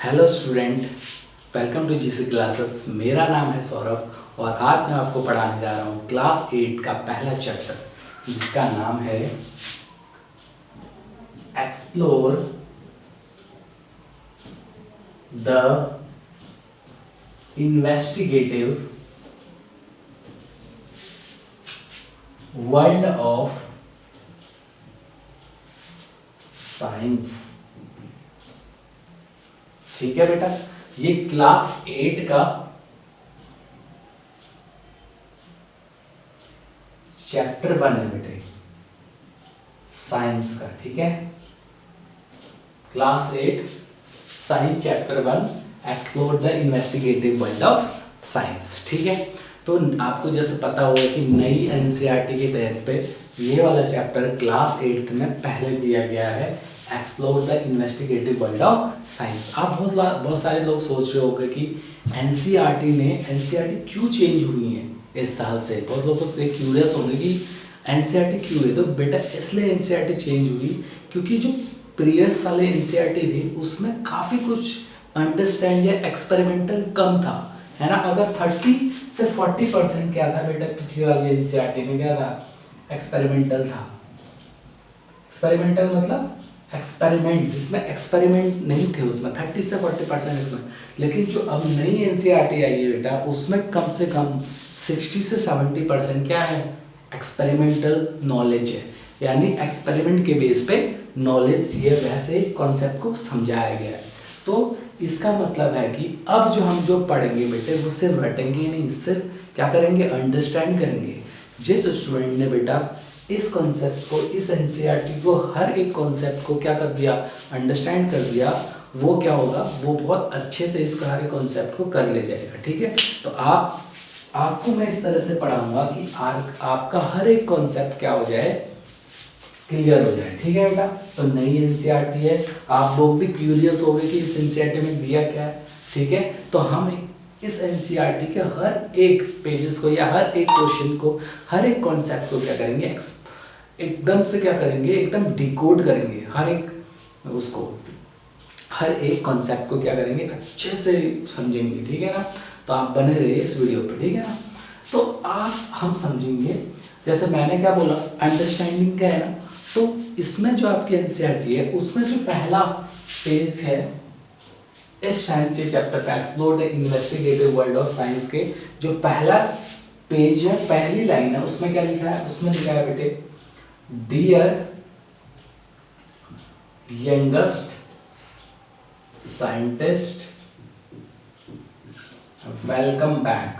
Hello student, welcome to GC classes. मेरा नाम है सौरभ और आज मैं आपको पढ़ाने जा रहा हूँ क्लास 8 का पहला चैप्टर जिसका नाम है explore the investigative world of science. ठीक है बेटा, ये क्लास 8 का चैप्टर 1 है बेटे, साइंस का। ठीक है, class 8 science chapter 1 explore the investigative world of science. ठीक है, तो आपको जैसे पता होगा कि नई एनसीईआरटी के तहत पे ये वाला चैप्टर क्लास 8 में पहले दिया गया है, explore the investigative world of science. आप बहुत सारे लोग सोच रहे होंगे कि एनसीईआरटी क्यों चेंज हुई है इस साल से। बहुत लोग उससे क्यूरियस होंगे कि एनसीईआरटी क्यों है। तो बेटा इसलिए एनसीईआरटी चेंज हुई क्योंकि जो प्रीवियस वाले एनसीईआरटी थी उसमें काफ़ी कुछ अंडरस्टैंड या एक्सपेरिमेंटल कम था, है ना। अगर 30 से 40% क्या था बेटा, पिछली वाली एनसीईआरटी में क्या था, एक्सपेरिमेंटल था। एक्सपेरिमेंटल मतलब एक्सपेरिमेंट, जिसमें एक्सपेरिमेंट नहीं थे उसमें 30 से 40% उसमें। लेकिन जो अब नई एनसीईआरटी आई है बेटा, उसमें कम से कम 60 से 70% क्या है, एक्सपेरिमेंटल नॉलेज है। यानी एक्सपेरिमेंट के बेस पे नॉलेज ये वैसे कॉन्सेप्ट को समझाया गया है। तो इसका मतलब है कि अब जो पढ़ेंगे बेटे वो सिर्फ रटेंगे नहीं, सिर्फ क्या करेंगे, अंडरस्टैंड करेंगे। जिस स्टूडेंट ने बेटा इस कॉन्सेप्ट को, इस एनसीईआरटी को, हर एक कॉन्सेप्ट को क्या कर दिया, अंडरस्टैंड कर दिया, वो क्या होगा, वो बहुत अच्छे से इस सारे कॉन्सेप्ट को कर ले जाएगा। ठीक है, तो आपको मैं इस तरह से पढ़ाऊंगा कि आपका हर एक कॉन्सेप्ट क्या हो जाए, क्लियर हो जाए। ठीक है बेटा, तो नई एनसीईआरटी है, आप लोग भी क्यूरियस हो गए कि इस एनसीईआरटी में दिया क्या है। ठीक है, तो हम इस एनसीईआरटी के हर एक पेजेस को या हर एक क्वेश्चन को, हर एक कॉन्सेप्ट को क्या करेंगे, एकदम से क्या करेंगे, एकदम डिकोड करेंगे। हर एक कॉन्सेप्ट को क्या करेंगे, अच्छे से समझेंगे। ठीक है ना, तो आप बने रहिए इस वीडियो पे। ठीक है ना, तो हम समझेंगे, जैसे मैंने क्या बोला, अंडरस्टैंडिंग का है ना। तो इसमें जो आपकी एनसीईआरटी है उसमें जो पहला पेज है इस साइंस के चैप्टर का, explore the investigative world of science के जो पहला पेज है, पहली लाइन है, उसमें क्या लिखा है, उसमें लिखा है बेटे, dear youngest scientist welcome back,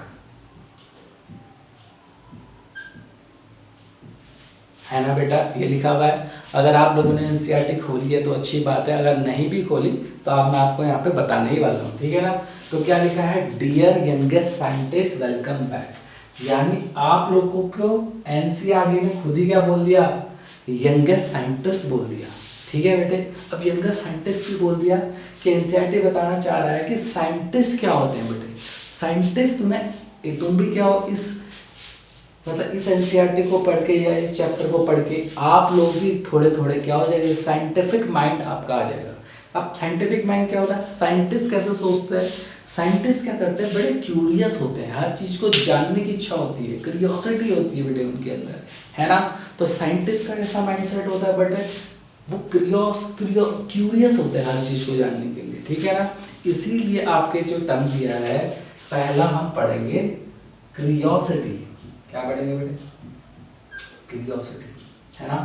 है ना बेटा, ये लिखा हुआ है। अगर आप लोगों ने एनसीईआरटी खोली है तो अच्छी बात है, अगर नहीं भी खोली तो मैं आपको यहाँ पे बताने ही वाला हूँ। ठीक है ना, तो क्या लिखा है, dear youngest scientist welcome back. यानी आप लोगों को एनसीईआरटी ने खुद ही क्या बोल दिया, यंगेस्ट साइंटिस्ट बोल दिया। ठीक है बेटे, अब यंगेस्ट साइंटिस्ट क्यों बोल दिया, कि एनसीईआरटी बताना चाह रहा है कि साइंटिस्ट क्या होते हैं बेटे। साइंटिस्ट में तुम भी क्या हो, मतलब इस एनसीईआरटी को पढ़ के या इस चैप्टर को पढ़ के आप लोग भी थोड़े थोड़े क्या हो जाएंगे, साइंटिफिक माइंड आपका आ जाएगा। अब साइंटिफिक माइंड क्या होता है, साइंटिस्ट कैसे सोचते हैं, साइंटिस्ट क्या करते हैं, बड़े क्यूरियस होते हैं, हर चीज को जानने की इच्छा होती है, क्यूरियोसिटी होती है बेटे उनके अंदर, है ना। तो साइंटिस्ट का ऐसा माइंडसेट होता है बेटे, वो क्यूरियस होते हैं हर चीज को जानने के लिए। ठीक है ना, इसीलिए आपके जो टर्म दिया है, पहला हम पढ़ेंगे क्यूरियोसिटी। क्या पढ़ेंगे बेटे, क्यूरियोसिटी, है ना।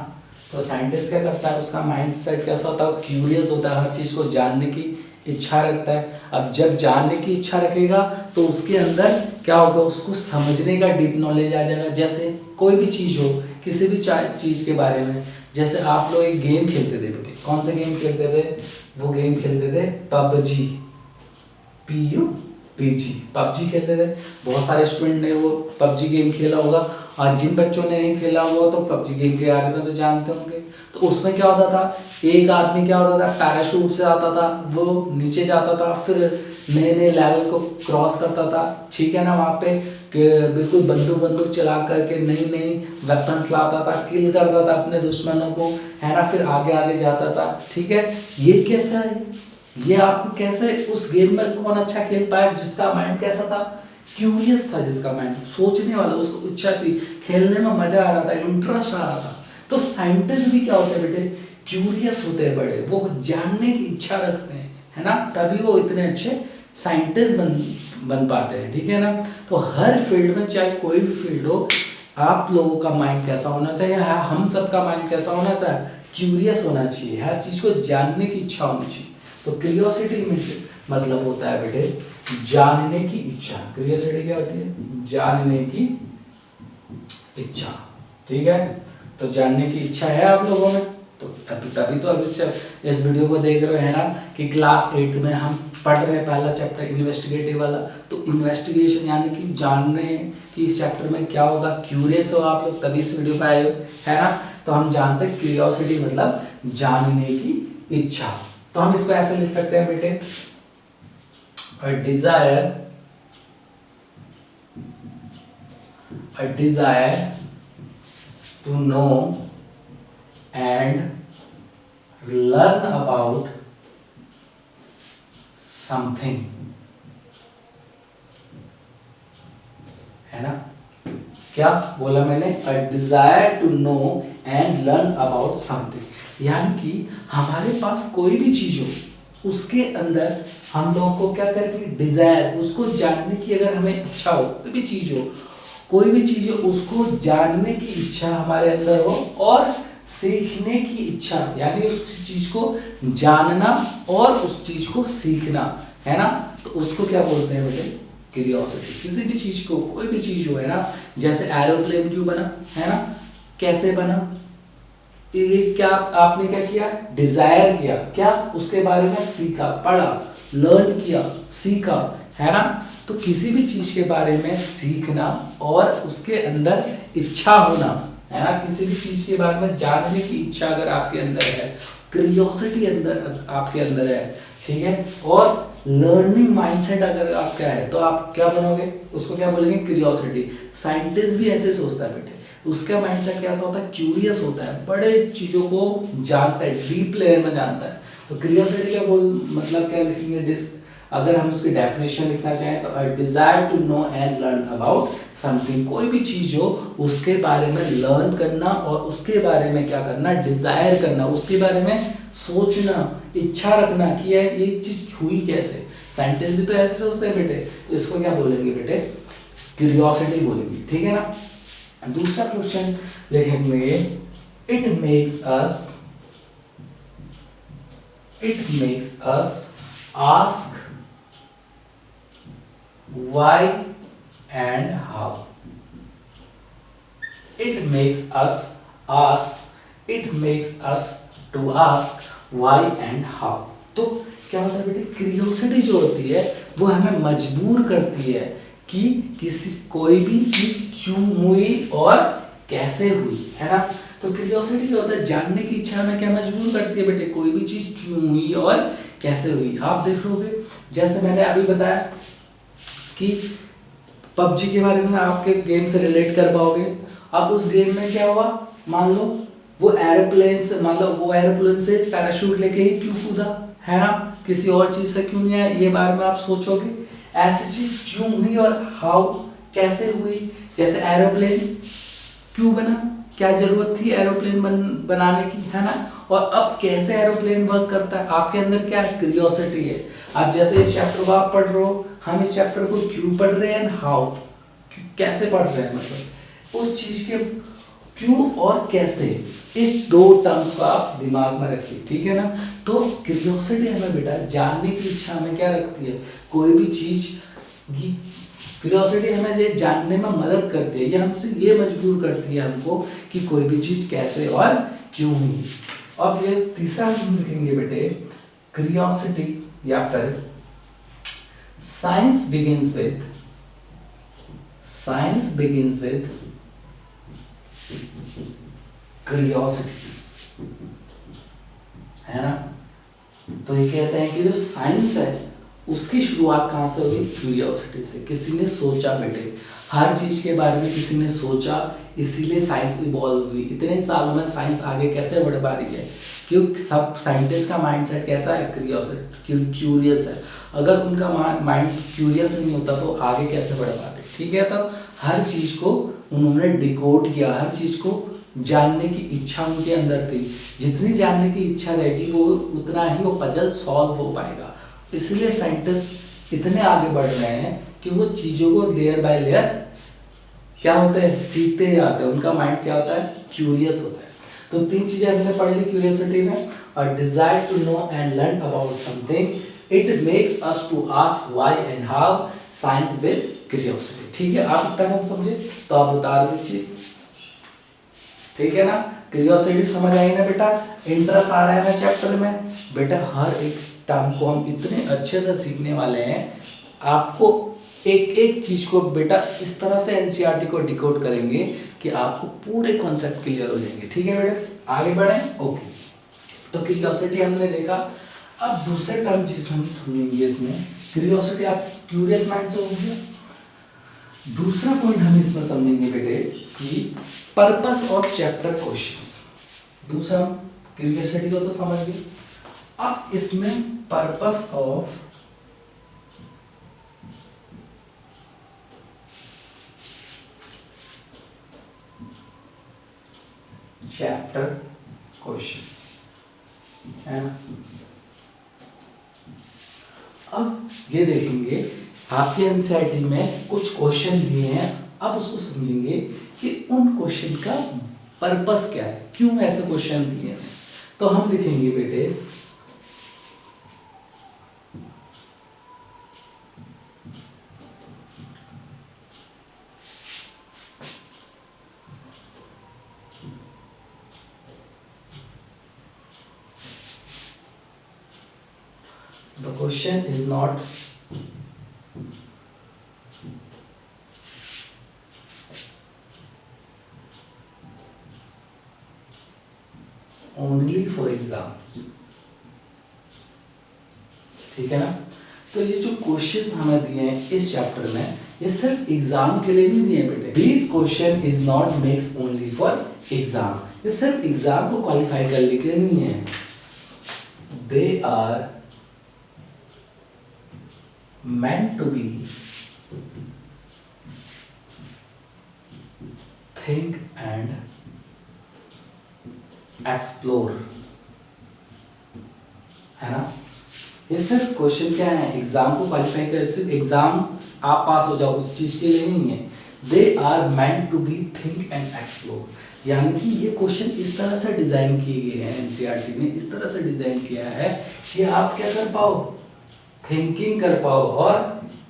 तो साइंटिस्ट क्या करता है, उसका माइंड सेट कैसा होता है, क्यूरियस होता है, हर चीज को जानने की इच्छा रखता है। अब जब जानने की इच्छा रखेगा तो उसके अंदर क्या होगा, उसको समझने का डीप नॉलेज आ जाएगा। जैसे कोई भी चीज हो, किसी भी चीज के बारे में, जैसे आप लोग एक गेम खेलते थे बेटे, कौन से गेम खेलते थे, वो गेम खेलते थे पबजी, पबजी खेलते थे। बहुत सारे स्टूडेंट ने वो पबजी गेम खेला होगा, और जिन बच्चों ने नहीं खेला हुआ तो पबजी गेम के बारे में तो जानते होंगे। तो उसमें क्या होता था, एक आदमी क्या होता था, पैराशूट से आता था, वो नीचे जाता था, फिर नए नए लेवल को क्रॉस करता था। ठीक है ना, वहाँ पे बिल्कुल बंदूक चला करके नई नई वेपन्स लाता था, किल करता था अपने दुश्मनों को, है ना, फिर आगे आगे जाता था। ठीक है, ये कैसा है, ये आपको कैसे उस गेम में कौन अच्छा खेल पाया, जिसका माइंड कैसा था, क्यूरियस था, जिसका माइंड सोचने वाला, उसको इच्छा थी, खेलने में मजा आ रहा था, इंटरेस्ट आ रहा था। तो साइंटिस्ट भी क्या होते हैं बेटे, क्यूरियस होते हैं बड़े, वो जानने की इच्छा रखते हैं, है ना, तभी वो इतने अच्छे साइंटिस्ट बन पाते हैं, ठीक है ना। तो हर फील्ड में, चाहे कोई भी फील्ड हो, आप लोगों का माइंड कैसा होना चाहिए, हम सब का माइंड कैसा होना चाहिए, क्यूरियस होना चाहिए, हर चीज को जानने की इच्छा होनी चाहिए। तो क्यूरियोसिटी में मतलब होता है बेटे जानने की इच्छा। क्यूरियोसिटी क्या होती है, जानने की इच्छा, ठीक है। तो जानने की इच्छा है आप लोगों में, तो तभी तो अब इस वीडियो को देख रहे हैं ना, कि क्लास 8 में हम पढ़ रहे हैं पहला चैप्टर इन्वेस्टिगेटिव वाला। तो इन्वेस्टिगेशन यानी कि जानने की इस चैप्टर में क्या होगा, क्यूरियस हो आप लोग तभी इस वीडियो पे आए हो, है ना। तो हम जानते हैं क्यूरियोसिटी मतलब जानने की इच्छा। तो हम इसको ऐसे लिख सकते हैं बेटे, a desire to know and learn about something, है ना। क्या बोला मैंने, a desire to know and learn about something, यानी कि हमारे पास कोई भी चीज हो, उसके अंदर हम लोगों को क्या करके डिजायर, उसको जानने की अगर हमें इच्छा हो, कोई भी चीज हो, कोई भी चीज हो, उसको जानने की इच्छा हमारे अंदर हो, और सीखने की इच्छा, यानी उस चीज को जानना और उस चीज को सीखना, है ना। तो उसको क्या बोलते हैं बेटे, क्यूरियोसिटी। किसी भी चीज को, कोई भी चीज हो, है ना। जैसे एरोप्लेन क्यों बना, है ना, कैसे बना, ये क्या आपने क्या किया, डिजायर किया, क्या उसके बारे में सीखा, पढ़ा, लर्न किया, सीखा, है ना। तो किसी भी चीज के बारे में सीखना और उसके अंदर इच्छा होना, है ना, किसी भी चीज के बारे में जानने की इच्छा अगर आपके अंदर है, क्यूरियोसिटी अंदर आपके अंदर है, ठीक है, और लर्निंग माइंडसेट अगर आपका है, तो आप क्या बनोगे, उसको क्या बोलेंगे, क्यूरियोसिटी। साइंटिस्ट भी ऐसे सोचता है बेटे, उसका माइंडसेट कैसा होता है, क्यूरियस होता है, बड़े चीजों को जानता है, डीप लेयर में जानता है। तो क्यूरियोसिटी का मतलब क्या लिखेंगे, अगर हम उसकी डेफिनेशन लिखना चाहें तो desire to know and learn about something, कोई भी चीज हो उसके बारे में लर्न करना और उसके बारे में क्या करना, डिजायर करना, उसके बारे में सोचना, इच्छा रखना कि ये चीज हुई कैसे। साइंटिस्ट भी तो ऐसे सोचते हैं बेटे, तो इसको क्या बोलेंगे बेटे, क्यूरियोसिटी बोलेंगे, ठीक है ना। दूसरा क्वेश्चन लिखेंगे, it makes us ask why and how. It makes us to ask why and how. तो क्या होता है बेटे, क्यूरियोसिटी जो होती है वो हमें मजबूर करती है कि कोई भी चीज क्यों हुई और कैसे हुई, है ना। तो क्यूरियोसिटी क्या होता है, जानने की इच्छा हमें क्या मजबूर करती है बेटे, कोई भी चीज क्यों हुई और कैसे हुई। आप देखोगे जैसे मैंने अभी बताया कि पबजी के बारे में आपके गेम से रिलेट कर पाओगे। अब उस गेम में क्या हुआ, मान लो वो एरोप्लेन से, मतलब वो एरोप्लेन से पैराशूट लेके ही क्यों कूदा, है ना, किसी और चीज से क्यों नहीं आया, ये बारे में आप सोचोगे, ऐसी चीज क्यों हुई और हाउ कैसे हुई। जैसे एरोप्लेन क्यों बना, क्या जरूरत थी एरोप्लेन बनाने की, है ना, और अब कैसे एरोप्लेन वर्क करता है, आपके अंदर क्या क्यूरियोसिटी है। आप जैसे इस चैप्टर को आप पढ़ रहे हो, हम इस चैप्टर को क्यों पढ़ रहे हैं, हाउ कैसे पढ़ रहे हैं, मतलब उस चीज के क्यों और कैसे, इस दो टर्म्स को आप दिमाग में रखिए, ठीक है ना। तो क्यूरियोसिटी हमें बेटा जानने की इच्छा हमें क्या रखती है, कोई भी चीज की क्यूरियोसिटी हमें ये जानने में मदद करती है, ये हमसे ये मजबूर करती है हमको कि कोई भी चीज कैसे और क्यों हुई। अब ये तीसरा हम लिखेंगे बेटे, क्यूरियोसिटी या फिर साइंस बिगिंस विद क्यूरियोसिटी, है ना। तो ये कहते हैं कि जो साइंस है उसकी शुरुआत कहाँ से हुई? क्यूरियोसिटी से। किसी ने सोचा बेटे, हर चीज के बारे में किसी ने सोचा, इसीलिए साइंस इवॉल्व हुई। इतने सालों में साइंस आगे कैसे बढ़ पा रही है? क्योंकि सब साइंटिस्ट का माइंडसेट कैसा है? क्यूरियस है। अगर उनका माइंड क्यूरियस नहीं होता तो आगे कैसे बढ़ पाते? ठीक है, तब हर चीज को उन्होंने डिकोड किया, हर चीज को जानने की इच्छा उनके अंदर थी। जितनी जानने की इच्छा रहेगी वो उतना ही वो पजल सॉल्व हो पाएगा। इसलिए साइंटिस्ट इतने आगे बढ़ रहे हैं कि वो चीज़ों को लेयर बाय लेयर क्या होते हैं? सीखते ही आते हैं। उनका माइंड क्या होता है? क्यूरियस होता है। तो 3 चीज़ें हमने पढ़ ली क्यूरियोसिटी में। और desire to know and learn about something, it makes us to ask why and how, science with curiosity. ठीक है, आप इतना हम समझे तो आप उतार दीजिए। ठीक है ना, क्यूरियोसिटी समझ आई ना बेटा? इंटरेस्ट आ रहा है ना चैप्टर में? बेटा हर एक टर्म को हम इतने अच्छे से सीखने वाले हैं, आपको एक एक चीज को बेटा इस तरह से एनसीईआरटी को डिकोड करेंगे कि आपको पूरे कॉन्सेप्ट क्लियर हो जाएंगे। ठीक है बेटा, आगे बढ़े। ओके, तो क्यूरियोसिटी हमने देखा। अब दूसरे टर्म जिस हम समझेंगे इसमें, क्यूरियोसिटी आप क्यूरियस माइंड से होंगे। दूसरा पॉइंट हम इसमें समझेंगे बेटे कि पर्पस ऑफ चैप्टर क्वेश्चंस। दूसरा क्यूरियोसिटी को तो समझ गए, अब इसमें पर्पस ऑफ चैप्टर क्वेश्चन है ना। अब ये देखेंगे आपके एनसीईआरटी में कुछ क्वेश्चन दिए हैं, अब उसको समझेंगे कि उन क्वेश्चन का पर्पस क्या है, क्यों ऐसे क्वेश्चन दिए हैं। तो हम लिखेंगे बेटे the question is not only for exam। ठीक है ना, तो ये जो क्वेश्चंस हमें दिए हैं इस चैप्टर में, ये सिर्फ एग्जाम के लिए नहीं दिए बेटे। This question is not makes only for exam, ये सिर्फ एग्जाम को क्वालिफाई करने के लिए नहीं है। They are meant to be think and explore, है ना। ये सिर्फ क्वेश्चन क्या है? एग्जाम को क्वालिफाई कर, सिर्फ एग्जाम आप पास हो जाओ उस चीज के लिए नहीं है। They are meant to be think and explore, यानी कि ये क्वेश्चन इस तरह से डिजाइन किए गए हैं, एनसीईआरटी ने इस तरह से डिजाइन किया है कि आप क्या कर पाओ? थिंकिंग कर पाओ और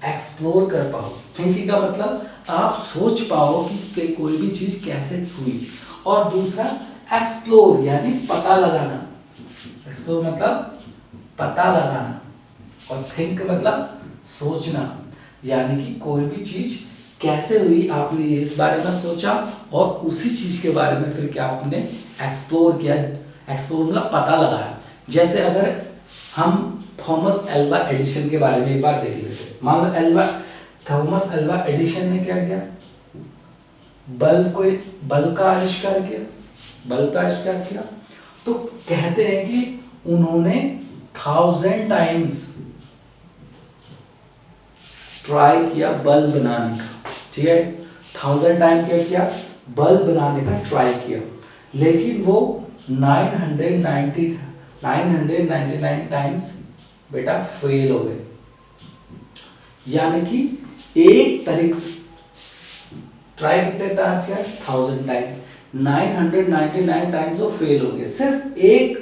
एक्सप्लोर कर पाओ। थिंकिंग का मतलब आप सोच पाओ कि कोई भी चीज कैसे हुई, और दूसरा एक्सप्लोर यानी पता लगाना। एक्सप्लोर मतलब पता लगाना, और थिंक मतलब सोचना, यानी कि कोई भी चीज कैसे हुई आपने इस बारे में सोचा और उसी चीज के बारे में फिर क्या आपने एक्सप्लोर किया। एक्सप्लोर मतलब पता लगाया। जैसे अगर हम थॉमस एल्वा एडिशन के बारे में एक बार देख लेते। मान लो थॉमस एल्वा एडिशन ने क्या किया? बल्ब का आविष्कार किया। तो कहते हैं कि उन्होंने 1000 टाइम्स ट्राई किया बल्ब बनाने का। ठीक है, 1000 टाइम क्या किया? बल्ब बनाने का ट्राई किया, लेकिन वो 999 टाइम्स बेटा फेल हो गए। यानी कि एक तरीक ट्राई कितने टाइम किया? 1000 टाइम, 999 टाइम्स वो फेल हो गए। सिर्फ एक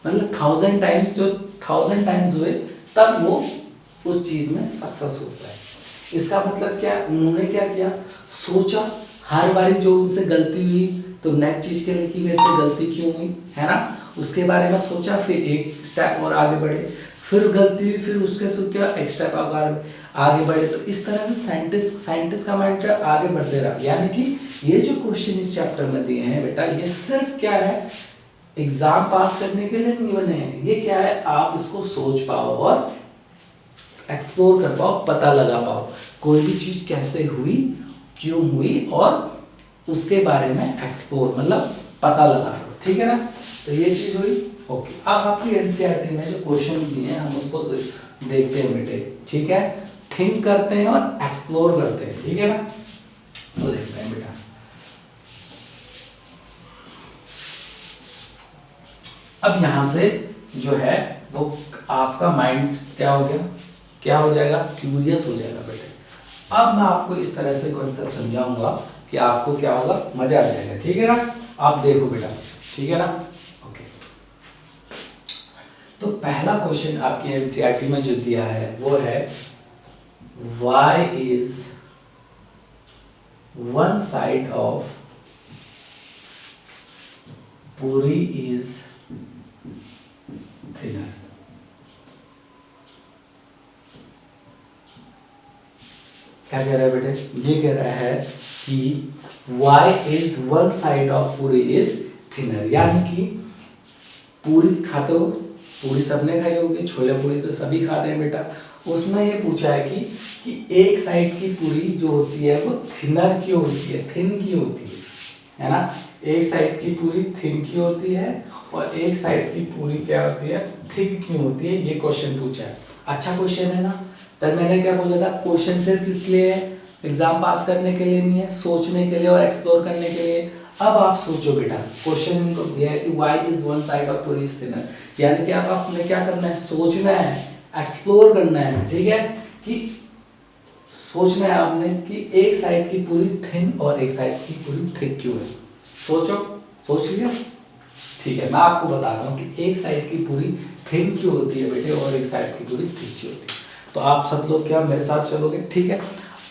मतलब 1000 टाइम्स, जो 1000 टाइम्स हुए तब वो उस चीज में सक्सेस होता है। इसका मतलब क्या? उन्होंने क्या किया? सोचा, हर बारी जो उनसे गलती हुई तो नेक्स्ट चीज के लिए कि मेरे से गलती क्यों हुई, है ना, उसके बारे में सोचा, फिर एक स्टेप और आगे बढ़े, फिर गलती हुई, फिर उसके से क्या एक स्टेप आगे बढ़े। तो इस तरह से साइंटिस्ट का माइंड आगे बढ़ते रहा। यानी कि ये जो क्वेश्चन इस चैप्टर में दिए हैं बेटा, ये सिर्फ क्या है? एग्जाम पास करने के लिए नहीं बने हैं। ये क्या है? आप इसको सोच पाओ और एक्सप्लोर कर पाओ, पता लगा पाओ कोई भी चीज़ कैसे हुई, क्यों हुई, और उसके बारे में एक्सप्लोर मतलब पता लगा लो, ठीक है ना। तो ये चीज़ हुई। ओके, अब आपकी एनसीईआरटी में जो क्वेश्चन दिए हैं हम उसको देखते हैं बेटे, ठीक है। थिंक करते हैं और एक्सप्लोर करते हैं, ठीक है ना। तो देखते हैं बेटा, अब यहां से जो है वो आपका माइंड क्या हो गया, क्या हो जाएगा, क्यूरियस हो जाएगा बेटे। अब मैं आपको इस तरह से कॉन्सेप्ट समझाऊंगा कि आपको क्या होगा, मजा आ जाएगा, ठीक है ना। आप देखो बेटा, ठीक है ना। ओके, तो पहला क्वेश्चन आपकी एनसीईआरटी में जो दिया है वो है why is one side of पूरी इज थिनर। क्या कह रहा है बेटे, ये कह रहा है कि y is one side of पूरी इज थिनर, यानी कि पूरी खाते हो, पूरी सबने खाई होगी, छोले पूरी तो सभी खाते हैं बेटा। उसमें ये पूछा है कि एक साइड की पूरी जो होती है वो थिनर की होती है, थिन की होती है ना। एक साइड की पूरी थिन की होती है और एक साइड की पूरी क्या होती है, थिक की होती है। ये क्वेश्चन पूछा है, अच्छा क्वेश्चन है ना। तब मैंने क्या बोला था, क्वेश्चन सिर्फ किस लिए है, एग्जाम पास करने के लिए नहीं है, सोचने के लिए और एक्सप्लोर करने के लिए। अब आप सोचो बेटा, क्वेश्चन इनको दिया है कि y is one side of पूरी इज थिनर, यानी कि अब आपने क्या करना है, सोचना है, एक्सप्लोर करना है, ठीक है। कि सोचना है आपने कि एक साइड की पूरी थिन और एक साइड की पूरी थिक क्यों है। सोचो, सोच लिया, ठीक है। मैं आपको बता रहा हूँ कि एक साइड की पूरी थिन क्यों होती है बेटे और एक साइड की पूरी थिक क्यों होती है। तो आप सब लोग क्या मेरे साथ चलोगे, ठीक है।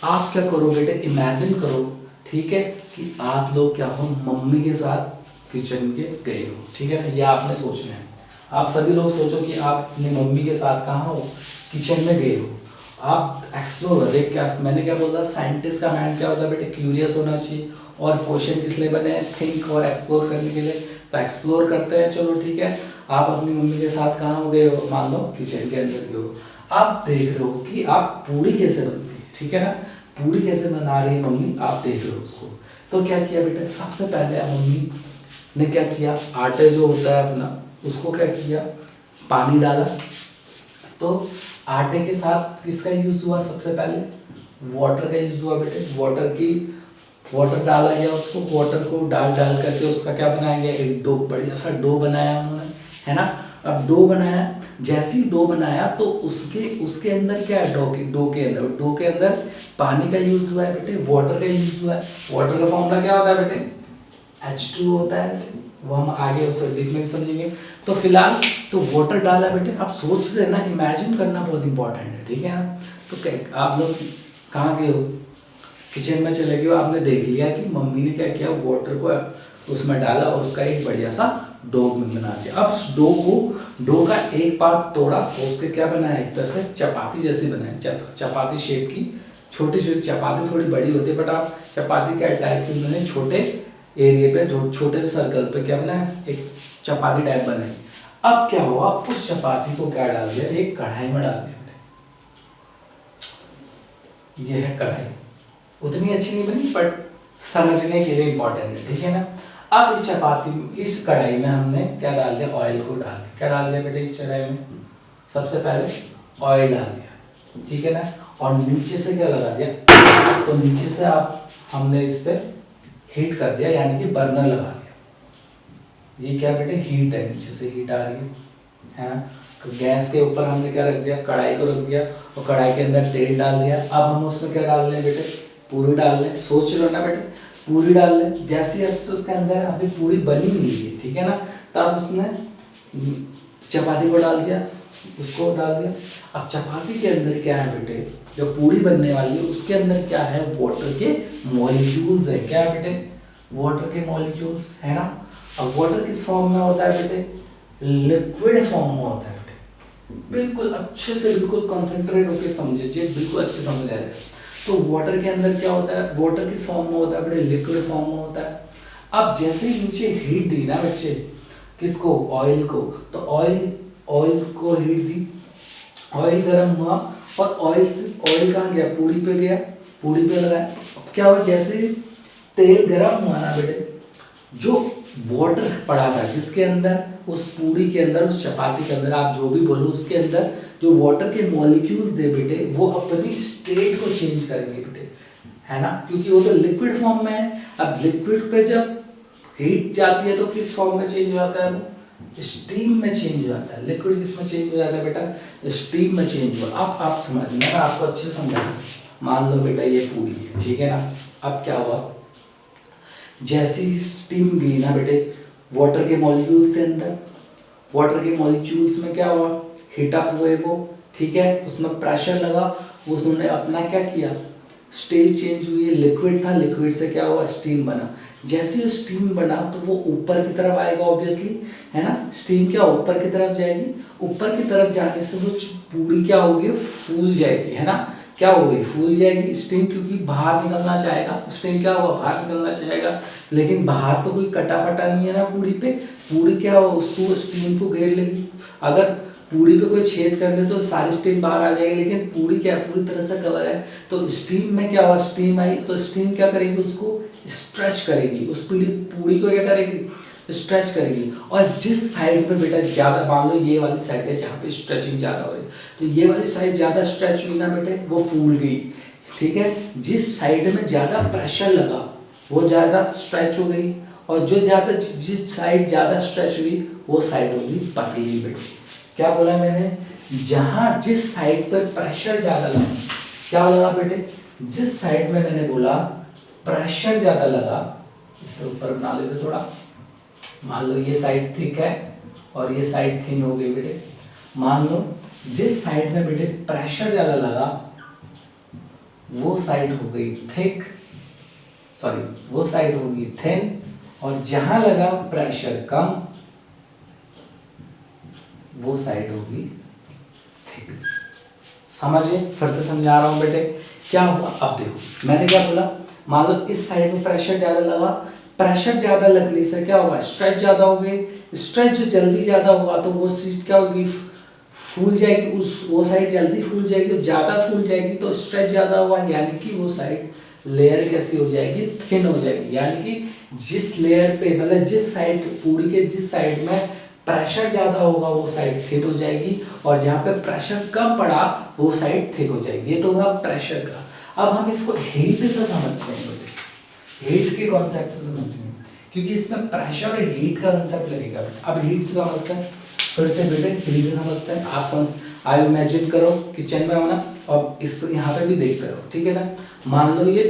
आप क्या करो बेटे, इमेजिन करो, ठीक है, कि आप लोग क्या हो, मम्मी के साथ किचन के गए हो, ठीक है ना। ये आपने सोचना है, आप सभी लोग सोचो कि आप अपनी मम्मी के साथ कहाँ हो, किचन में गए हो। आप एक्सप्लोर कर, देख क्या मैंने क्या बोला, साइंटिस्ट का माइंड क्या होता है बेटे, क्यूरियस होना चाहिए। और क्वेश्चन किस लिए बने हैं, थिंक और एक्सप्लोर करने के लिए। तो एक्सप्लोर करते हैं, चलो ठीक है। आप अपनी मम्मी के साथ कहाँ हो गए हो, मान लो किचन के अंदर गए हो। आप देख रहे हो कि आप पूरी कैसे बनती है, ठीक है ना, पूरी कैसे बना रही है मम्मी, आप देख रहे हो उसको। तो क्या किया बेटा, सबसे पहले मम्मी ने क्या किया, आटे जो होता है अपना उसको क्या किया, पानी डाला। तो आटे के साथ किसका यूज हुआ, सबसे पहले वाटर का यूज हुआ बेटे। वाटर डाला गया, उसको वाटर को डाल करके उसका क्या बनाया गया, एक डो, बढ़िया सा डो बनाया उन्होंने, है ना। अब डो बनाया, जैसे ही डो बनाया तो उसके अंदर क्या है, डो के अंदर पानी का यूज हुआ है बेटे, वाटर का यूज हुआ है। वाटर का फॉर्मूला क्या होता है बेटे, H2 होता है, वो हम आगे उस डिप में समझेंगे। तो फिलहाल तो वाटर डाला बेटे, आप सोच रहे ना, इमेजिन करना बहुत इंपॉर्टेंट है, ठीक है। तो आप लोग कहाँ गए हो, किचन में चले गए, आपने देख लिया कि मम्मी ने क्या किया, वाटर को उसमें डाला और उसका एक बढ़िया सा डो बना दिया। अब उस डो का एक पार्ट तोड़ा और उसके क्या बनाया, एक तरह से चपाती जैसी बनाया, चपाती शेप की, छोटी छोटी चपाती, थोड़ी बड़ी होती है बट आप चपाती क्या टाइप की उन्होंने छोटे एरिया पे, छोटे सर्कल पे क्या बनाया, एक चपाती टाइप बनाई। अब क्या हुआ, उस चपाती को क्या डाल दिया, एक कढ़ाई में डाल दिया। ये है कढ़ाई, उतनी अच्छी नहीं बनी बट समझने के लिए इंपॉर्टेंट है, ठीक है ना। अब इस कढ़ाई में हमने क्या डाल दिया, ऑयल को डाल दिया। क्या डाल दिया बेटे इस कढ़ाई में, सबसे पहले ऑयल डाल दिया, ठीक है ना। और नीचे से क्या लगा दिया, तो नीचे से हमने इस पे हीट कर दिया, यानी कि बर्नर लगा दिया। ये क्या बेटे, हीट है, नीचे से हीट आ रही है ना। तो गैस के ऊपर हमने क्या रख दिया, कढ़ाई को रख दिया और कढ़ाई के अंदर तेल डाल दिया। अब हम उसमें क्या डाल रहे हैं बेटे, पूरी डाल रहे हैं। सोच लो ना बेटे, पूरी डाल रहे हैं। जैसे उसके अंदर अभी पूरी बनी नहीं है, ठीक है ना, तब उसने चपाती को डाल दिया, उसको डाल दिया। अब चपाती के अंदर क्या है बेटे, जो पूरी बनने वाली है उसके अंदर क्या है, वाटर के मॉलिक्यूल्स है। क्या है बेटे, वाटर के मॉलिक्यूल्स है ना। अब वाटर किस फॉर्म में होता है बेटे, लिक्विड फॉर्म में होता है बेटे। बिल्कुल अच्छे से, बिल्कुल कंसंट्रेट होकर समझिए, बिल्कुल अच्छे समझ आ जाए। तो वाटर के अंदर क्या होता है, वाटर किस फॉर्म में होता है बेटे, लिक्विड फॉर्म में होता है। अब जैसे ही नीचे हीट दी ना बच्चे, किसको, ऑयल को, तो ऑयल को हीट दी, ऑयल गर्म हुआ और ऑयल कहाँ गया, पूड़ी पे गया, पूड़ी पे लगाया। अब क्या हुआ, जैसे तेल गर्म हुआ ना बेटे, जो वाटर पड़ा था जिसके अंदर, उस पूड़ी के अंदर, उस चपाती के अंदर, आप जो भी बोलो, उसके अंदर जो वाटर के मॉलिक्यूल्स थे बेटे, वो अपनी स्टेट को चेंज करेंगे बेटे, है ना, क्योंकि वो तो लिक्विड फॉर्म में है। अब लिक्विड पे जब हीट जाती है तो किस फॉर्म में चेंज हो जाता है, वो स्टीम में चेंज हो जाता है। लिक्विड किस में चेंज हो जाता है बेटा, स्टीम में चेंज हुआ। अब आप समझना, मैं आपको अच्छे से समझाऊं। मान लो बेटा ये पूरी है, ठीक है ना। अब क्या हुआ, जैसी स्टीम गई ना बेटे, वाटर के मॉलिक्यूल्स थे अंदर, वाटर के मॉलिक्यूल्स में क्या हुआ, हीट अप हुए वो, ठीक है, उसमें प्रेशर लगा, उसने अपना क्या किया, स्टेट चेंज हुई, लिक्विड था, लिक्विड से क्या हुआ, स्टीम बना। जैसे ही स्टीम बना तो वो ऊपर की तरफ आएगा ऑब्वियसली, है ना। स्टीम क्या ऊपर की तरफ जाएगी, ऊपर की तरफ जाने से वो पूरी क्या होगी, फूल जाएगी, है ना। क्या होगी, फूल जाएगी स्टीम, क्योंकि बाहर निकलना चाहेगा। स्टीम क्या होगा, बाहर निकलना चाहेगा, लेकिन बाहर तो कोई कटा फटा नहीं है ना पूरी पे। पूरी क्या हो, उसको स्टीम को घेर लेगी। अगर पूरी पे कोई छेद कर ले तो सारी स्टीम बाहर आ जाएगी, लेकिन पूरी क्या पूरी तरह से कवर है। तो स्टीम में क्या हुआ, स्टीम आई तो स्टीम क्या करेगी, उसको स्ट्रेच करेगी, उस पूरी को क्या करेगी, स्ट्रेच करेगी। और जिस साइड पे बेटा ज़्यादा, मान लो ये वाली साइड है जहाँ पे स्ट्रेचिंग ज़्यादा हो रही है, तो ये वाली साइड ज़्यादा स्ट्रेच हुई ना बेटे, वो फूल गई, ठीक है। जिस साइड में ज़्यादा प्रेशर लगा वो ज़्यादा स्ट्रेच हो गई, और जो ज़्यादा, जिस साइड ज़्यादा स्ट्रेच हुई वो साइड होगी पतली बेटे। क्या बोला मैंने, जहाँ जिस साइड पर प्रेशर ज़्यादा लगा, क्या लगा बेटे, जिस साइड में मैंने बोला प्रेशर ज़्यादा लगा, इसे ऊपर बना लेते थोड़ा। मान लो ये साइड थिक है और ये साइड थिन हो गई बेटे। मान लो जिस साइड में बेटे प्रेशर ज़्यादा लगा वो साइड हो गई थिक, सॉरी वो साइड होगी थिन, और जहां लगा प्रेशर कम वो साइड होगी थिक। समझे, फिर से समझा रहा हूं बेटे। क्या हुआ, अब देखो मैंने क्या बोला, मान लो इस साइड में प्रेशर ज्यादा लगा, प्रेशर ज्यादा लगने से क्या होगा, स्ट्रेच ज्यादा हो गई। स्ट्रेच जो जल्दी ज्यादा होगा तो वो सीट क्या होगी, फूल जाएगी, उस वो साइड जल्दी फूल जाएगी, ज्यादा फूल जाएगी तो स्ट्रेच ज्यादा हुआ, यानी कि वो साइड लेयर कैसी हो जाएगी, थिन हो जाएगी। यानी कि जिस लेयर पे, मतलब जिस साइड पूरी के जिस साइड में प्रेशर ज्यादा होगा वो साइड थिन हो जाएगी, और जहाँ पे प्रेशर कम पड़ा वो साइड थिक हो जाएगी। ये तो होगा प्रेशर का। अब हम इसको हीट से समझते हैं, हीट के कॉन्सेप्ट से समझते हैं, क्योंकि इसमें प्रेशर और हीट का कॉन्सेप्ट लगेगा। अब हीट से समझते हैं, फिर से बेटे हीट से समझते हैं। आप इमेजिन करो किचन में हो ना, और इस यहाँ पे भी देखते रहो, ठीक है ना। मान लो ये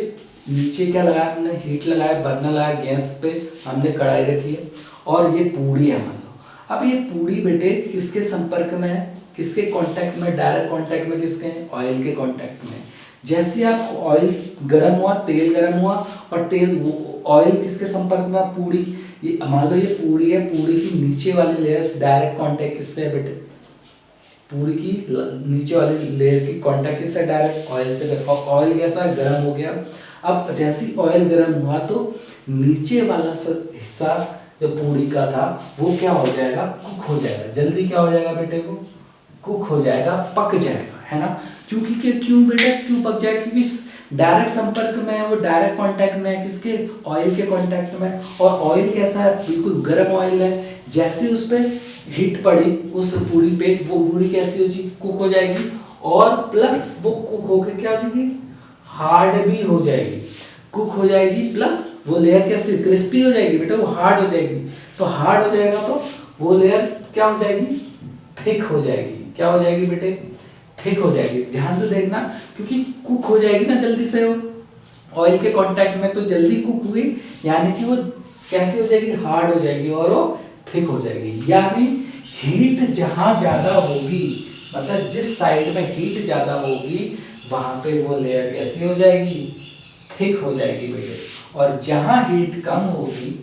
नीचे क्या लगाया हमने, हीट लगाया, बर्नर लगाया, गैस पे हमने कढ़ाई रखी है, और ये पूड़ी है मान लो। अब ये पूड़ी बेटे किसके संपर्क में है, किसके कांटेक्ट में, डायरेक्ट कांटेक्ट में किसके हैं, ऑयल के कांटेक्ट में। जैसे आप ऑयल गर्म हुआ, तेल गर्म हुआ, और तेल ऑयल किसके संपर्क में, पूड़ी, ये मान लो ये पूड़ी है, पूड़ी की नीचे वाली लेयर्स डायरेक्ट कांटेक्ट किससे है बेटे, पूरी की नीचे वाली लेयर की कांटेक्ट किससे, डायरेक्ट ऑयल से। ऑयल कैसा गर्म हो गया। अब जैसे ऑयल गर्म हुआ तो नीचे वाला हिस्सा जो पूरी का था वो क्या हो जाएगा, कुक हो जाएगा। जल्दी क्या हो जाएगा बेटे, वो कुक हो जाएगा, पक जाएगा, है ना। क्योंकि क्यों बेटा, क्यों पक जाएगा, क्योंकि डायरेक्ट संपर्क में है, वो डायरेक्ट कांटेक्ट में है, किसके, ऑयल के कांटेक्ट में। और ऑयल कैसा है, बिल्कुल गर्म ऑयल है। जैसे उस पर हीट पड़ी उस पूरी पे, वो पूरी कैसी हो जाएगी, कुक हो जाएगी, और प्लस वो कुक होकर क्या हो जाएगी, हार्ड भी हो जाएगी, कुक हो जाएगी, प्लस वो लेयर कैसी, क्रिस्पी हो जाएगी बेटा, वो हार्ड हो जाएगी। तो हार्ड हो जाएगा तो वो लेयर क्या हो जाएगी, थिक हो जाएगी। क्या हो जाएगी बेटे, थिक हो जाएगी। ध्यान से देखना, क्योंकि कुक हो जाएगी ना जल्दी से, ऑयल के कांटेक्ट में तो जल्दी कुक हुई, यानी कि वो कैसी हो जाएगी, हार्ड हो जाएगी, और वो थिक हो जाएगी। यानी हीट जहां ज्यादा होगी, मतलब जिस साइड में हीट ज्यादा होगी वहां पे वो लेयर कैसी हो जाएगी, थिक हो जाएगी बेटे। और जहां हीट कम होगी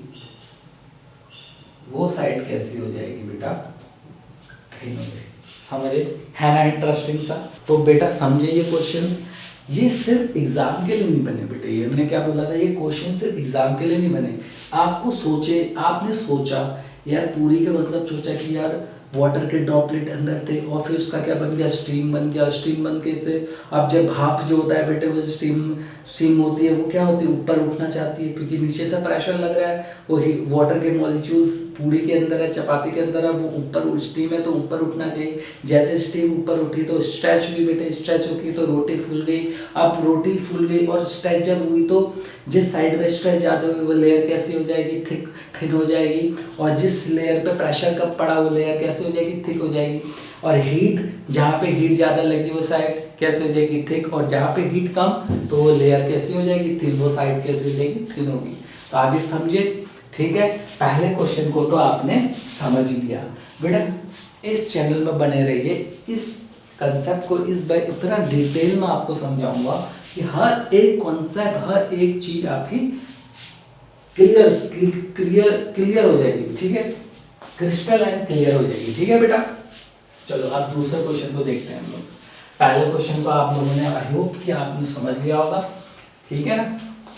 वो साइड कैसी हो जाएगी बेटा, थिन हो जाएगी। समझे, है ना इंटरेस्टिंग सा। तो बेटा समझे ये क्वेश्चन, ये सिर्फ एग्जाम के लिए नहीं बने बेटे। ये मैंने क्या बोला था, ये क्वेश्चन सिर्फ एग्जाम के लिए नहीं बने। आपको सोचे, आपने सोचा यार पूरी के मतलब सोचा कि यार वाटर के ड्रॉपलेट अंदर थे और फिर उसका क्या बन गया, स्टीम बन गया। स्टीम बन के से अब जब भाप जो होता है बेटे वो स्टीम स्टीम होती है, वो क्या होती है, ऊपर उठना चाहती है क्योंकि नीचे से प्रेशर लग रहा है। वो वाटर के मॉलिक्यूल्स पूड़ी के अंदर है, चपाती के अंदर है, वो ऊपर स्टीम है तो ऊपर उठना चाहिए। जैसे स्टीम ऊपर उठी तो स्ट्रेच हुई बेटे, स्ट्रेच होगी तो रोटी फूल गई। अब रोटी फूल गई और स्ट्रेच जब हुई तो जिस साइड में स्ट्रेच ज़्यादा हुई वो लेयर कैसी हो जाएगी, थिन हो जाएगी। और जिस लेयर पे प्रेशर कम पड़ा वो लेयर कैसे हो जाएगी, थिक हो जाएगी। और हीट जहाँ पे हीट ज़्यादा लगी वो साइड कैसे हो जाएगी, थिक। और जहाँ पे हीट कम तो वो लेयर कैसी हो जाएगी, थिन। वो साइड कैसे हो जाएगी, थिन होगी। तो आप ये समझे, ठीक है। पहले क्वेश्चन को तो आपने समझ लिया बेटा। इस चैनल में बने रहिए, इस कंसेप्ट को इस बार इतना डिटेल में आपको समझाऊंगा कि हर एक कॉन्सेप्ट, हर एक चीज आपकी क्लियर हो जाएगी, ठीक है, क्रिस्टल एंड क्लियर हो जाएगी, ठीक है बेटा। चलो अब दूसरे क्वेश्चन को देखते हैं हम लोग। पहले क्वेश्चन को आप लोगों ने आई होप कि आपने समझ लिया होगा, ठीक है ना।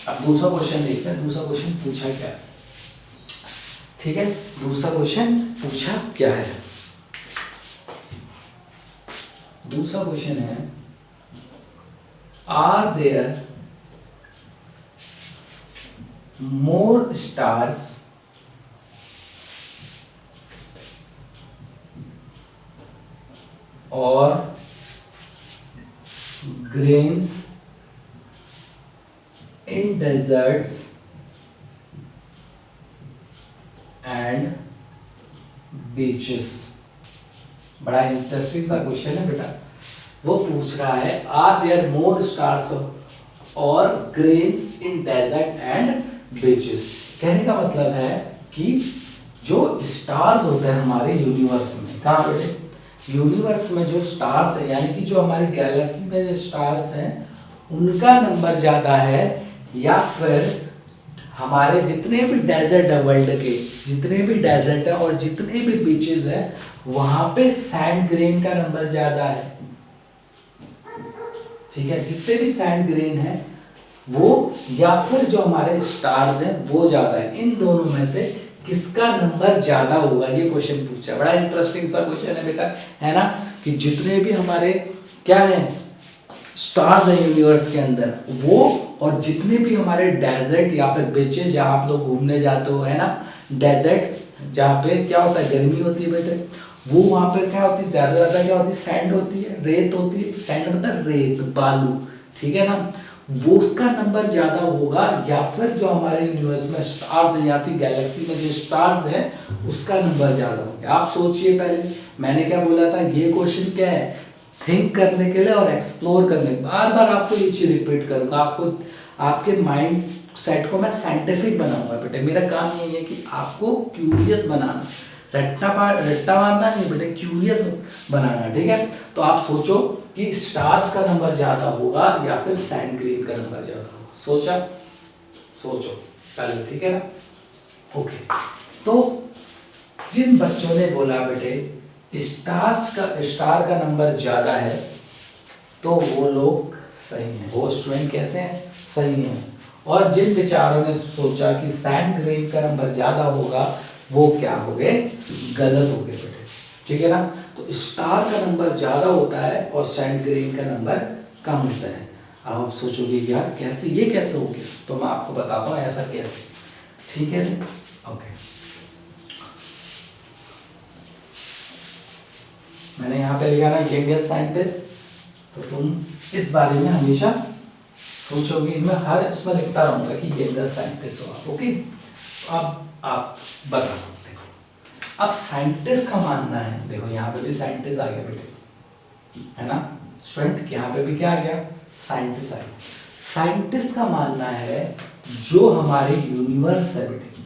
अब दूसरा क्वेश्चन देखते हैं, दूसरा क्वेश्चन पूछा क्या है, ठीक है। दूसरा क्वेश्चन पूछा क्या है, दूसरा क्वेश्चन है, are there more stars or grains in deserts and beaches। बड़ा इंटरेस्टिंग सा क्वेश्चन है बेटा। वो पूछ रहा है are there more stars or grains in desert and beaches. कहने का मतलब है कि जो स्टार्स होते हैं हमारे यूनिवर्स में, कहाँ बेटे, यूनिवर्स में जो स्टार्स है, यानी कि जो हमारी गैलेक्सी में जो स्टार्स हैं उनका नंबर ज़्यादा है, या फिर हमारे जितने भी डेजर्ट है वर्ल्ड के, जितने भी डेजर्ट है और जितने भी बीचेस है वहां पे सैंड ग्रेन का नंबर ज़्यादा है, ठीक है। जितने भी सैंड ग्रेन है वो, या फिर जो हमारे स्टार्स हैं वो ज़्यादा है, इन दोनों में से किसका नंबर ज्यादा होगा, ये क्वेश्चन पूछा। बड़ा इंटरेस्टिंग सा क्वेश्चन है बेटा, है ना। कि जितने भी हमारे क्या है स्टार्स हैं यूनिवर्स के अंदर, वो और जितने भी हमारे डेजर्ट या फिर बीचेस जहाँ आप लोग घूमने जाते हो, है ना, डेजर्ट जहाँ पे क्या होता है, गर्मी होती है बेटे, वो वहाँ पे क्या होती है, ज्यादा क्या होती है, सैंड होती है, रेत होती है। सैंड मतलब रेत, बालू, ठीक है ना। वो उसका नंबर ज्यादा होगा, या फिर जो हमारे यूनिवर्स में स्टार्स है या फिर गैलेक्सी में जो स्टार्स है उसका नंबर ज्यादा होगा। आप सोचिए, पहले मैंने क्या बोला था, ये क्वेश्चन क्या है, थिंक करने के लिए और एक्सप्लोर करने, बार बार आपको ये चीज रिपीट करूंगा, आपको आपके माइंड सेट को मैं साइंटिफिक बनाऊंगा बेटे। मेरा काम यही है कि आपको क्यूरियस बनाना, रट्टा मारना नहीं बेटे, क्यूरियस बनाना, ठीक है। तो आप सोचो कि स्टार्स का नंबर ज्यादा होगा या फिर सैंड ग्रेन का नंबर ज्यादा होगा, सोचो पहले, ठीक है ना। ओके, तो जिन बच्चों ने बोला बेटे स्टार का नंबर ज्यादा है तो वो लोग सही हैं, वो स्टूडेंट कैसे हैं, सही हैं। और जिन विचारों ने सोचा कि सैंड ग्रेन का नंबर ज्यादा होगा वो क्या हो गए, गलत हो गए बेटे, ठीक है ना। तो स्टार का नंबर ज्यादा होता है और सैंड ग्रेन का नंबर कम होता है। अब आप सोचोगे यार कैसे, ये कैसे हो गया, तो मैं आपको बताता हूँ ऐसा कैसे, ठीक है। ओके, मैंने यहाँ पे लिखा ना यंगेस्ट साइंटिस्ट, तो तुम इस बारे में हमेशा सोचोगे, मैं हर इसमें लिखता रहूंगा कि यंगेस्ट साइंटिस्ट हो आप, ओके। अब आप बताओ, देखो अब साइंटिस्ट का मानना है, देखो यहाँ पे भी साइंटिस्ट आ गया बेटे, है ना स्टूडेंट, यहाँ पे भी क्या आ गया, साइंटिस्ट आ गया। साइंटिस्ट का मानना है जो हमारे यूनिवर्स है बेटे,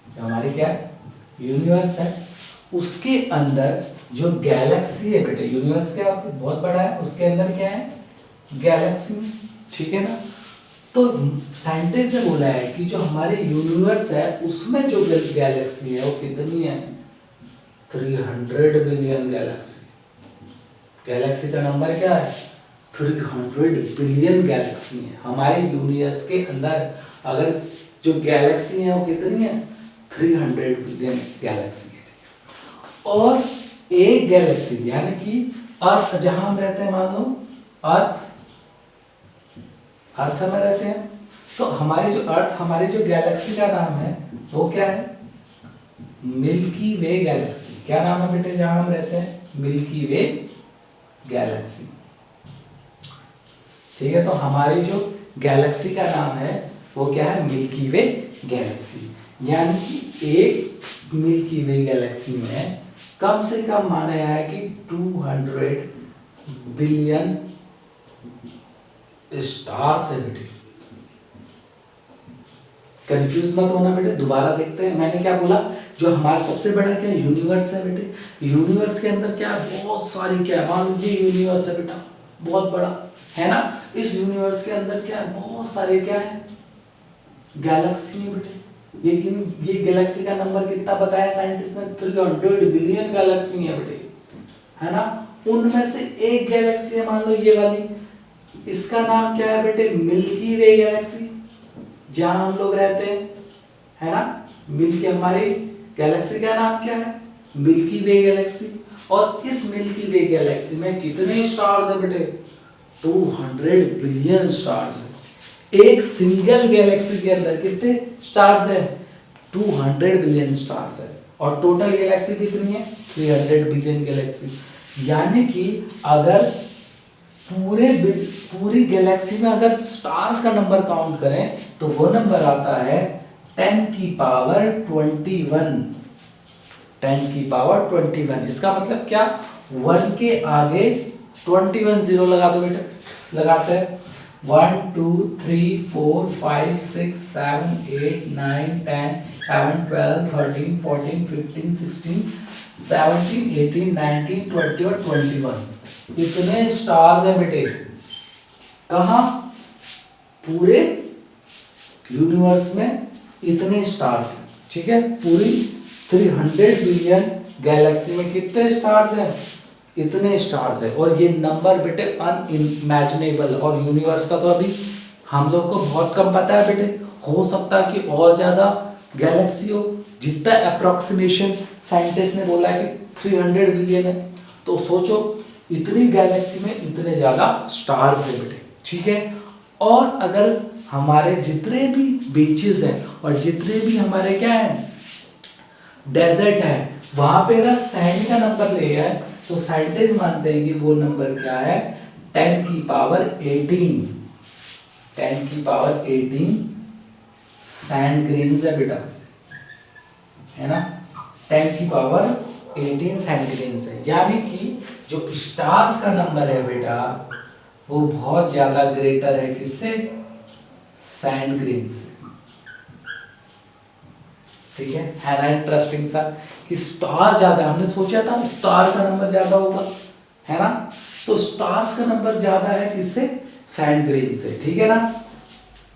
जो हमारी क्या है यूनिवर्स है, उसके अंदर जो गैलेक्सी है बेटे, यूनिवर्स क्या होती है, बहुत बड़ा है, उसके अंदर क्या है, गैलेक्सी, ठीक है ना। तो साइंटिस्ट ने बोला है कि जो हमारे यूनिवर्स है उसमें जो गैलेक्सी है वो कितनी है, 300 बिलियन गैलेक्सी। गैलेक्सी का नंबर क्या है, 300 बिलियन गैलेक्सी है हमारे यूनिवर्स के अंदर। अगर जो गैलेक्सी है वो कितनी है, 300 बिलियन गैलेक्सी है। और एक गैलेक्सी यानी कि अर्थ जहां हम रहते हैं, मान लो अर्थ में रहते हैं, तो हमारे जो अर्थ, हमारी जो गैलेक्सी का नाम है वो क्या है? मिल्की वे गैलेक्सी। क्या नाम है बेटे जहां हम रहते हैं? मिल्की वे गैलेक्सी। ठीक है, तो हमारी जो गैलेक्सी का नाम है वो क्या है? मिल्की वे गैलेक्सी। यानी कि एक मिल्की वे गैलेक्सी में कम से कम माना गया है कि 200 बिलियन स्टार्स है बेटे। कंफ्यूज मत होना बेटे, दोबारा देखते हैं। मैंने क्या बोला? जो हमारा सबसे बड़ा क्या यूनिवर्स है बेटे, यूनिवर्स के अंदर क्या बहुत सारी क्या, मान लीजिए यूनिवर्स है बेटा, बहुत बड़ा है ना। इस यूनिवर्स के अंदर क्या बहुत सारे क्या है? गैलेक्सी है बेटे। लेकिन ये गैलेक्सी का नंबर कितना बताया साइंटिस्ट ने? 300 बिलियन गैलेक्सी है बेटे, है ना। उनमें से एक गैलेक्सी है, मान लो ये वाली, इसका नाम क्या है बेटे? मिल्की वे गैलेक्सी, जहां हम लोग रहते हैं, है ना। मिल्की, हमारी गैलेक्सी का नाम क्या है? मिल्की वे गैलेक्सी। और इस मिल्की वे गैलेक्सी में कितने स्टार्स हैं बेटे? 200 बिलियन स्टार्स है। एक सिंगल गैलेक्सी के अंदर कितने स्टार्स है? 200 बिलियन स्टार्स है। और टोटल गैलेक्सी कितनी है? 300 बिलियन गैलेक्सी। यानी कि अगर पूरी गैलेक्सी में अगर स्टार्स का नंबर काउंट करें तो वो नंबर आता है 10 की पावर 21। 10 की पावर 21। इसका मतलब क्या? 1 के आगे 21 जीरो लगा दो बेटा। लगाते हैं 1 2 3 4 5 6 7 8 9 10 11 12 13 14 15 16 17 18 19 20 और 21। इतने स्टार्स हैं बेटे। कहा? पूरे यूनिवर्स में इतने स्टार्स हैं। ठीक है, पूरी 300 बिलियन गैलेक्सी में कितने स्टार्स हैं? इतने स्टार्स है। और ये नंबर बेटे अनइमेजिनेबल। और यूनिवर्स का तो अभी हम लोग को बहुत कम पता है बेटे, हो सकता है कि और ज्यादा गैलेक्सी हो। जितना अप्रोक्सीमेशन साइंटिस्ट ने बोला है कि 300 बिलियन है, तो सोचो इतनी गैलेक्सी में इतने ज्यादा स्टार्स है बेटे। ठीक है, और अगर हमारे जितने भी बीचेस हैं और जितने भी हमारे क्या है डेजर्ट है, वहां पे अगर सैंड का नंबर लिया है तो साइंटिस्ट मानते हैं कि वो नंबर क्या है? 10 की पावर 18। 10 की पावर 18 सैंड ग्रेन्स है बेटा, है ना। 10 की पावर 18 सैंड ग्रेन्स है। यानी कि जो स्टार्स का नंबर है बेटा वो बहुत ज्यादा ग्रेटर है किससे? सैंड ग्रेन से। ठीक है ना। इंटरेस्टिंग सा कि स्टार ज्यादा, हमने सोचा था स्टार का नंबर ज्यादा होगा, है ना। तो स्टार्स का नंबर ज्यादा है किससे? सैंड ग्रेन से। ठीक है ना।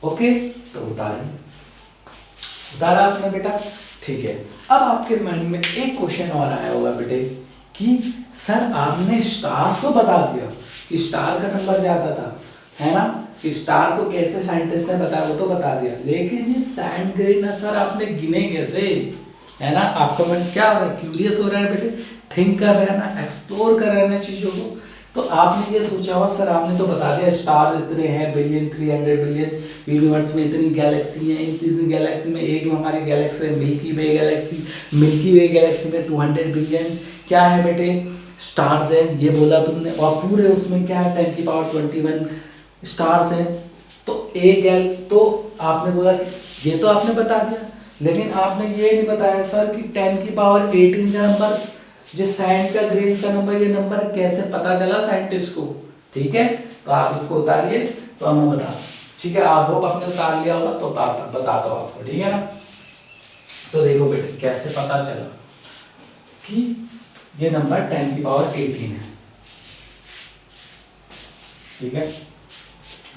ओके, तो उतारा आपने बेटा। ठीक है, अब आपके मन में एक क्वेश्चन और आया होगा बेटे कि सर आपने स्टार को बता दिया कि स्टार का नंबर ज्यादा था, है ना। स्टार को कैसे साइंटिस्ट ने बताया वो तो बता दिया, लेकिन ये सैंड ग्रेन है सर आपने गिने कैसे, है ना। आपका मन क्या हो रहा है? क्यूरियस हो रहा है बेटे, थिंक कर रहे हैं ना, एक्सप्लोर कर रहे हैं ना चीजों को। तो आपने ये सोचा होगा सर आपने तो बता दिया स्टार्स इतने हैं बिलियन 300 बिलियन, यूनिवर्स में इतनी गैलेक्सी हैं, इतनी गैलेक्सी में एक हमारी गैलेक्सी है मिल्की वे गैलेक्सी। मिल्की वे गैलेक्सी में 200 बिलियन क्या है बेटे? स्टार्स है, ये बोला तुमने। और पूरे उसमें क्या है? 10 की पावर 21 स्टार्स हैं। तो आपने बोला कि ये तो आपने बता दिया, लेकिन आपने ये नहीं बताया सर कि 10 की पावर 18 का नंबर, जो सैंड का ग्रेन्स का नंबर, ये नंबर कैसे पता चला साइंटिस्ट को। ठीक है, तो आप इसको उतारिए तो मैं बता। ठीक है, आप होप आपने उतार लिया होगा तो बताता हूँ आपको। ठीक है ना। तो देखो बेटे कैसे पता चला कि ये नंबर 10 की पावर 18 है। ठीक है,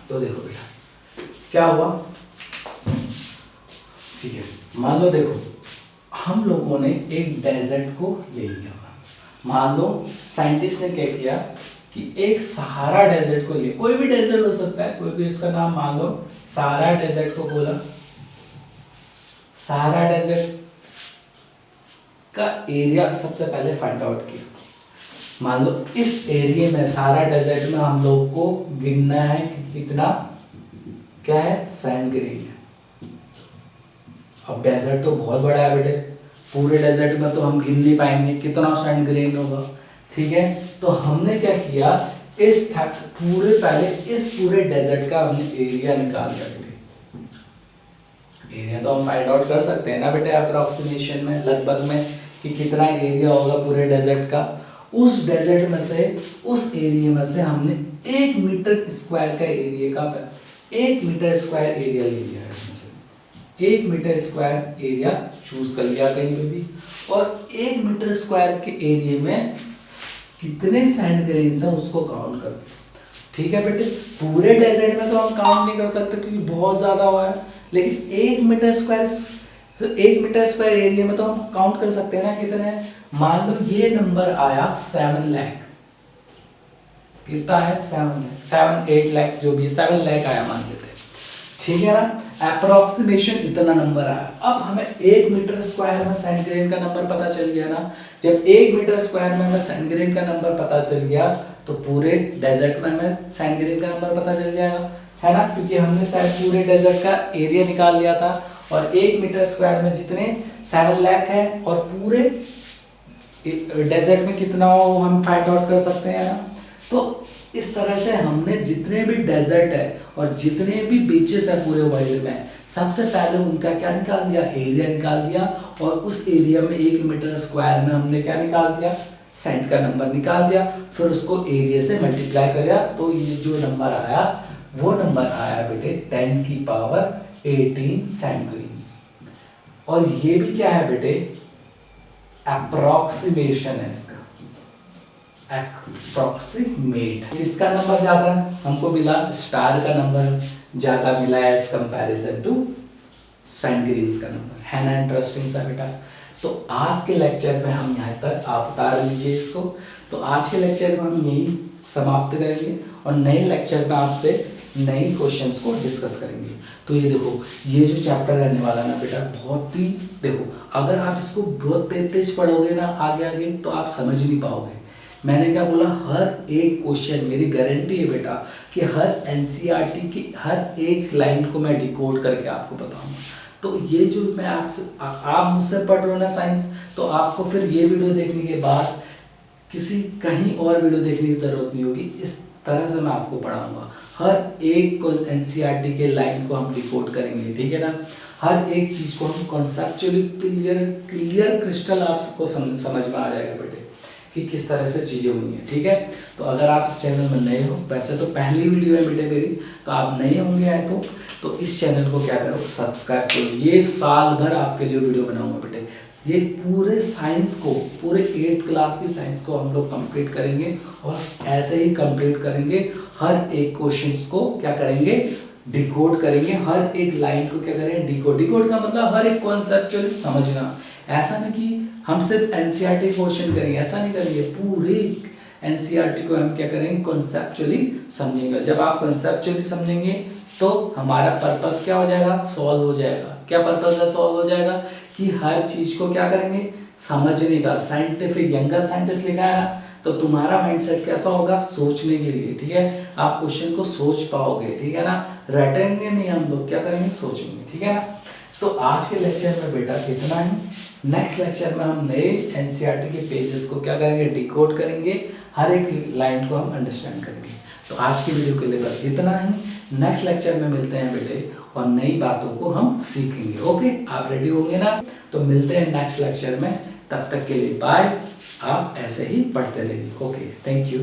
तो देखो बेटा क्या हुआ। ठीक है, मान लो देखो हम लोगों ने एक डेजर्ट को ले लिया। मान लो साइंटिस्ट ने क्या किया कि एक सहारा डेजर्ट को लिया, कोई भी डेजर्ट हो सकता है, कोई भी इसका नाम मान लो सहारा डेजर्ट को बोला। सहारा डेजर्ट का एरिया सबसे पहले फाइंड आउट किया। मान लो इस एरिया में, सारा डेजर्ट में हम लोग को गिनना है कि कितना क्या है, सैंड ग्रेन है। अब डेजर्ट तो बहुत बड़ा है बेटे, पूरे डेजर्ट में तो हम गिन नहीं पाएंगे कितना सैंड ग्रेन होगा, ठीक है। तो हमने क्या किया, इस पूरे डेजर्ट का हमने एरिया निकाल लिया बेटे। एरिया तो हम फाइंड आउट कर सकते हैं ना बेटे अप्रोक्सीमेशन में, लगभग में, कि कितना एरिया होगा पूरे डेजर्ट का। उस डेजर्ट में से, उस एरिया में से हमने 1 मीटर स्क्वायर का एरिया का 1 मीटर स्क्वायर एरिया ले लिया है। इसमें से 1 मीटर स्क्वायर एरिया चूज कर लिया कहीं पे भी, और 1 मीटर स्क्वायर के एरिया में कितने सैंड ग्रेन्स हैं उसको काउंट कर दिया, ठीक है बेटे। पूरे डेजर्ट में तो हम काउंट नहीं कर सकते क्योंकि बहुत ज्यादा हुआ है, लेकिन 1 मीटर स्क्वायर एरिया में तो हम काउंट कर सकते हैं ना कितने हैं। मान लो ये नंबर आया 7 लाख, कितना है 7-8 लाख, जो भी 7 लाख आया मान लेते हैं, ठीक है ना। अप्रोक्सीमेशन इतना नंबर आया। अब हमें 1 मीटर स्क्वायर में सैंड ग्रेन का नंबर पता चल गया ना। जब 1 मीटर स्क्वायर में हमें सैंड ग्रेन का नंबर पता चल गया तो पूरे डेजर्ट में हमें सैंड ग्रेन का नंबर पता चल जाएगा, है ना, क्योंकि हमने शायद पूरे डेजर्ट का एरिया निकाल लिया था। और 1 मीटर स्क्वायर में जितने 7 लाख है और पूरे डेजर्ट में कितना हो हम फाइंड आउट कर सकते हैं ना। तो इस तरह से हमने जितने भी डेजर्ट है और जितने भी बीचेस है पूरे वर्ल्ड में, सबसे पहले उनका क्या निकाल दिया, एरिया निकाल दिया। और उस एरिया में 1 मीटर स्क्वायर में हमने क्या निकाल दिया, सैंड का नंबर निकाल दिया। फिर उसको एरिया से मल्टीप्लाई कर दिया, तो ये जो नंबर आया वो नंबर आया बेटे 10 की पावर 18 सैंड ग्रेन्स। और ये भी क्या है बेटे, अप्रोक्सीमेशन है इसका, अप्रोक्सीमेट। किसका नंबर ज्यादा है, हमको मिला स्टार का नंबर ज्यादा मिला है as comparison to sand grains का नंबर, है ना। इंटरेस्टिंग सा बेटा। तो आज के लेक्चर में हम यहाँ तक, आप उतार लीजिए इसको। तो आज के लेक्चर में हम यही समाप्त करेंगे और नए लेक्चर में आपसे नए क्वेश्चंस को डिस्कस करेंगे। तो ये देखो, ये जो चैप्टर रहने वाला ना बेटा, बहुत ही, देखो अगर आप इसको बहुत तेज पढ़ोगे ना आगे आगे तो आप समझ नहीं पाओगे। मैंने क्या बोला, हर एक क्वेश्चन, मेरी गारंटी है बेटा कि हर एनसीईआरटी की हर एक लाइन को मैं डिकोड करके आपको बताऊंगा। तो ये जो मैं आपसे, आप मुझसे पढ़ रहे हो ना साइंस, तो आपको फिर ये वीडियो देखने के बाद किसी कहीं और वीडियो देखने की जरूरत नहीं होगी। इस तरह से मैं आपको पढ़ाऊंगा। हर एक एनसीईआरटी के लाइन को हम डिकोड करेंगे, ठीक है ना। हर एक चीज को हम कॉन्सेप्चुअली क्लियर क्रिस्टल आपको समझ में आ जाएगा बेटे कि किस तरह से चीजें हुई हैं, ठीक है। तो अगर आप इस चैनल में नए हो, वैसे तो पहली वीडियो है बेटे मेरी, तो आप नए होंगे आई होप, तो इस चैनल को क्या करो, सब्सक्राइब करो। ये साल भर आपके लिए वीडियो बनाऊंगा बेटे। ये पूरे साइंस को, पूरे 8th क्लास की साइंस को हम लोग कंप्लीट करेंगे और ऐसे ही कंप्लीट करेंगे। हर एक क्वेश्चंस को क्या करेंगे, डिकोड करेंगे। हर एक लाइन को क्या करेंगे, डिकोड का मतलब हर एक कॉन्सेप्चुअली समझना। ऐसा नहीं कि हम सिर्फ एनसीईआरटी क्वेश्चन करेंगे, ऐसा नहीं करेंगे। पूरे एनसीईआरटी को हम क्या करेंगे, कॉन्सेप्चुअली समझेंगे। जब आप कॉन्सेप्चुअली समझेंगे तो हमारा पर्पस क्या हो जाएगा, सॉल्व हो जाएगा। क्या पर्पस है, सॉल्व हो जाएगा कि हर चीज को क्या करेंगे, समझने का। साइंटिफिक, यंगर साइंटिस्ट लिखा है ना, तो तुम्हारा माइंडसेट कैसा होगा, सोचने के लिए, ठीक है। आप क्वेश्चन को सोच पाओगे, ठीक है ना। रटेंगे नहीं हम लोग, क्या करेंगे, सोचेंगे, ठीक है ना। तो आज के लेक्चर में बेटा इतना ही। नेक्स्ट लेक्चर में हम नए एनसीईआरटी के पेजेस को क्या करेंगे, डिकोड करेंगे। हर एक लाइन को हम अंडरस्टैंड करेंगे। तो आज की वीडियो के लिए बस इतना ही। नेक्स्ट लेक्चर में मिलते हैं बेटे और नई बातों को हम सीखेंगे। ओके, आप रेडी होंगे ना, तो मिलते हैं नेक्स्ट लेक्चर में। तब तक के लिए बाय। आप ऐसे ही पढ़ते रहिए। Okay, thank you.